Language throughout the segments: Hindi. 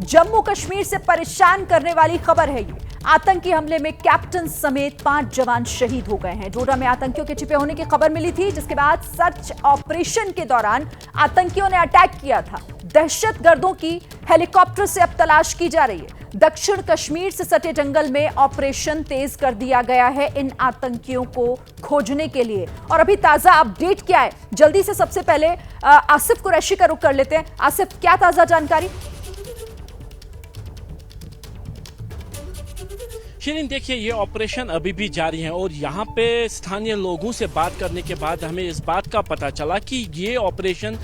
जम्मू कश्मीर से परेशान करने वाली खबर है ये। आतंकी हमले में कैप्टन समेत 5 जवान शहीद हो गए हैं। डोडा में आतंकियों के छिपे होने की खबर मिली थी, जिसके बाद सर्च ऑपरेशन के दौरान आतंकियों ने अटैक किया था। दहशतगर्दों की हेलीकॉप्टर से अब तलाश की जा रही है। दक्षिण कश्मीर से सटे जंगल में ऑपरेशन तेज कर दिया गया है इन आतंकियों को खोजने के लिए। और अभी ताजा अपडेट क्या है, जल्दी से सबसे पहले आसिफ कुरैशी का रुख कर लेते हैं। आसिफ, क्या ताजा जानकारी? शिरीन, देखिए, ये ऑपरेशन अभी भी जारी है और यहाँ पे स्थानीय लोगों से बात करने के बाद हमें इस बात का पता चला कि ये ऑपरेशन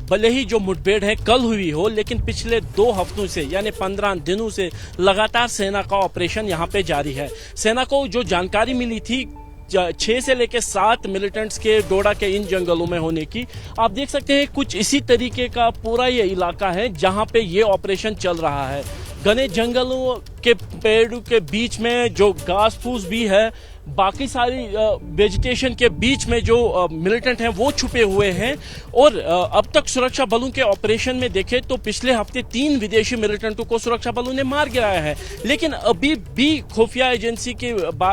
भले ही जो मुठभेड़ है कल हुई हो, लेकिन पिछले 2 हफ्तों से यानी 15 दिनों से लगातार सेना का ऑपरेशन यहाँ पे जारी है। सेना को जो जानकारी मिली थी 6 से लेकर 7 मिलिटेंट्स के डोडा के इन जंगलों में होने की, आप देख सकते हैं कुछ इसी तरीके का पूरा ये इलाका है जहाँ पे ये ऑपरेशन चल रहा है। घने जंगलों के पेड़ों के बीच में जो घास फूस भी है, बाकी सारी वेजिटेशन के बीच में जो मिलिटेंट हैं वो छुपे हुए हैं। और अब तक सुरक्षा बलों के ऑपरेशन में देखें तो पिछले हफ्ते 3 विदेशी मिलिटेंटों को सुरक्षा बलों ने मार गिराया है, लेकिन अभी भी खुफिया एजेंसी के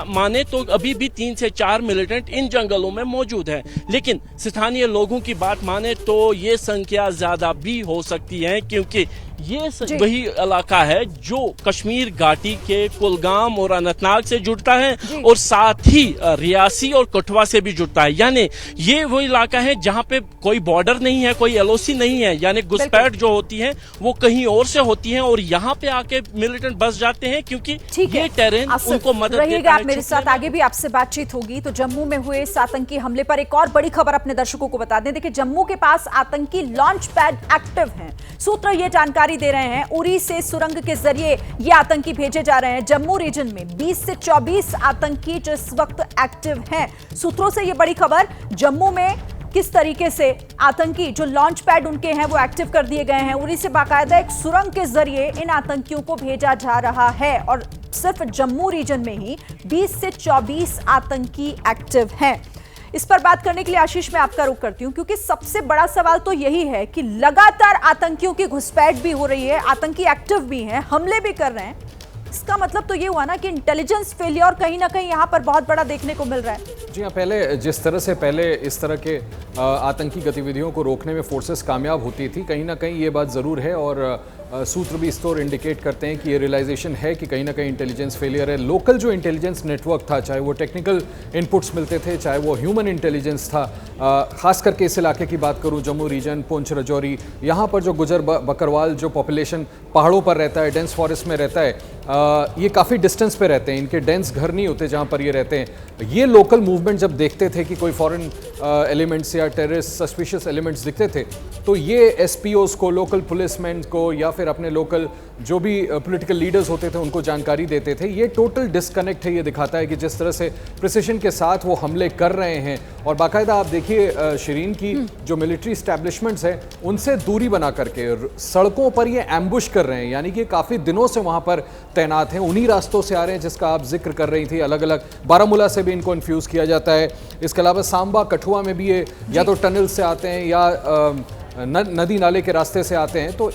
माने तो अभी भी 3 से 4 मिलिटेंट इन जंगलों में मौजूद हैं। लेकिन स्थानीय लोगों की बात माने तो ये संख्या ज्यादा भी हो सकती है, क्योंकि ये वही इलाका है जो कश्मीर घाटी के कुलगाम और अनंतनाग से जुड़ता है और साथ ही रियासी और कठुआ से भी जुड़ता है। यानी ये वो इलाका है जहाँ पे कोई बॉर्डर नहीं है, कोई एलओसी नहीं है, यानी घुसपैठ जो होती है वो कहीं और से होती है और यहाँ पे आके मिलिटेंट बस जाते हैं, क्योंकि ये टेरेन उनको मदद देता है। आप मेरे साथ आगे भी आपसे बातचीत होगी। तो जम्मू में हुए इस आतंकी हमले पर एक और बड़ी खबर अपने दर्शकों को बता दें। देखिए, जम्मू के पास आतंकी लॉन्च पैड एक्टिव हैं। सूत्र ये जानकारी दे रहे हैं, उरी से सुरंग के जरिए ये आतंकी भेजे जा रहे हैं। जम्मू रीजन में 20 से 24 आतंकी जो इस वक्त एक्टिव हैं। सूत्रों से ये बड़ी खबर, जम्मू में किस तरीके से आतंकी जो लॉन्च पैड उनके हैं वो एक्टिव कर दिए गए हैं। उरी से बाकायदा एक सुरंग के जरिए इन आतंकियों को भेजा जा रहा है और सिर्फ जम्मू रीजन में ही 20 से 24 आतंकी एक्टिव हैं। इस पर बात करने के लिए आशीष मैं आपका रुख करती हूं, क्योंकि सबसे बड़ा सवाल तो यही है कि लगातार आतंकियों की घुसपैठ भी हो रही है, आतंकी एक्टिव भी हैं, हमले भी कर रहे हैं। इसका मतलब तो ये हुआ ना कि इंटेलिजेंस फेलियर कहीं ना कहीं यहाँ पर बहुत बड़ा देखने को मिल रहा है। जी हाँ, पहले जिस तरह से पहले इस तरह के आतंकी गतिविधियों को रोकने में फोर्सेस कामयाब होती थी, कहीं ना कहीं ये बात ज़रूर है और सूत्र भी इस तौर इंडिकेट करते हैं कि ये रियलाइजेशन है कि कहीं ना कहीं इंटेलिजेंस फेलियर है। लोकल जो इंटेलिजेंस नेटवर्क था, चाहे वो टेक्निकल इनपुट्स मिलते थे, चाहे वो ह्यूमन इंटेलिजेंस था, खास करके इस इलाके की बात करूं, जम्मू रीजन, पुंछ, रजौरी, यहाँ पर जो गुजर बकरवाल जो पॉपुलेशन पहाड़ों पर रहता है, डेंस फॉरेस्ट में रहता है, ये काफ़ी डिस्टेंस पे रहते हैं, इनके डेंस घर नहीं होते जहाँ पर ये रहते हैं। ये लोकल मूवमेंट जब देखते थे कि कोई फॉरेन एलिमेंट्स या टेररिस्ट सस्पिशियस एलिमेंट्स दिखते थे, तो ये एसपीओस को, लोकल पुलिसमैन को या फिर अपने लोकल जो भी पॉलिटिकल लीडर्स होते थे उनको जानकारी देते थे। ये टोटल डिस्कनेक्ट है। ये दिखाता है कि जिस तरह से प्रिसिशन के साथ वो हमले कर रहे हैं और बाकायदा आप देखिए शिरीन की जो मिलिट्री एस्टैब्लिशमेंट्स हैं उनसे दूरी बना करके सड़कों पर ये एम्बुश कर रहे हैं, यानी कि काफ़ी दिनों से वहाँ पर तैनात हैं, उन्हीं रास्तों से आ रहे हैं जिसका आप जिक्र कर रही थी। अलग अलग बारामूला से भी इनको इन्फ्यूज़ किया जाता है। इसके अलावा सांबा, कठुआ में भी ये या तो टनल से आते हैं या नदी नाले के रास्ते से आते हैं, तो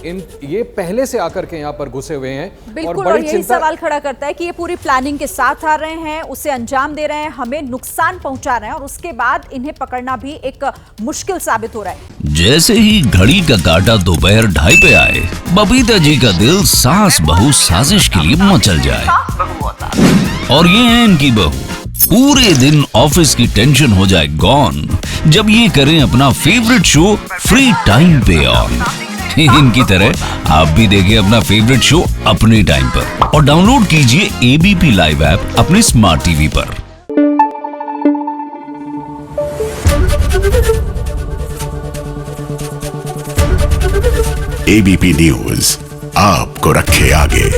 ये पहले से आकर के यहाँ पर घुसे हुए हैं। बिल्कुल, और यही सवाल खड़ा करता है कि ये पूरी प्लानिंग के साथ आ रहे हैं, उसे अंजाम दे रहे हैं, हमें नुकसान पहुंचा रहे हैं और उसके बाद इन्हें पकड़ना भी एक मुश्किल साबित हो रहा है। जैसे ही घड़ी का काटा दोपहर 2:30 पे आए, बबीता जी का दिल सास बहू साजिश के लिए मचल जाए। और ये है इनकी बहू, पूरे दिन ऑफिस की टेंशन हो जाए गॉन जब ये करें अपना फेवरेट शो फ्री टाइम पे ऑन। इनकी तरह आप भी देखें अपना फेवरेट शो अपने टाइम पर और डाउनलोड कीजिए एबीपी लाइव ऐप अपने स्मार्ट टीवी पर। एबीपी न्यूज आपको रखे आगे।